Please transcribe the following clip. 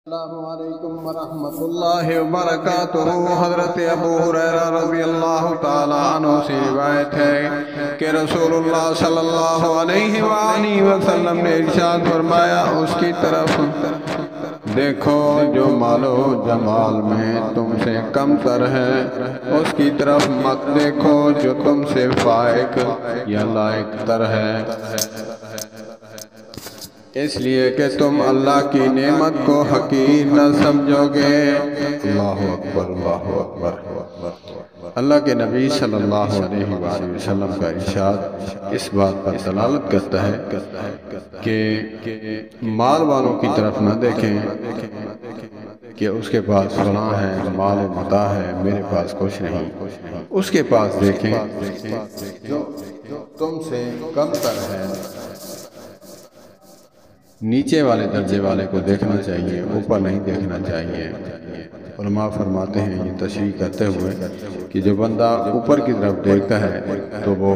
السلام علیکم ورحمۃ اللہ وبرکاتہ۔ حضرت ابو ہریرہ رضی اللہ تعالیٰ عنہ سے روایت ہے کہ رسول اللہ صلی اللہ علیہ وآلہ وسلم نے ارشاد فرمایا، اس کی طرف دیکھو جو مال و جمال میں تم سے کم تر ہے، اس کی طرف مت دیکھو جو تم سے فائق یا لائق تر ہے، اس لیے کہ تم اللہ کی نعمت کو حقیر نہ سمجھو گے۔ اللہ اکبر، اللہ اکبر۔ اللہ کے نبی صلی اللہ علیہ وآلہ وسلم کا ارشاد اس بات پر دلالت کرتا ہے کہ مال والوں کی طرف نہ دیکھیں کہ اس کے پاس فلاں ہے، مال و متاع ہے، میرے پاس کچھ نہیں۔ اس کے پاس دیکھیں جو تم سے کم تر ہے، نیچے والے درجے والے کو دیکھنا چاہیے، اوپر نہیں دیکھنا چاہیے۔ علماء فرماتے ہیں یہ تشریح کرتے ہوئے کہ جو بندہ اوپر کی طرف دیکھتا ہے تو وہ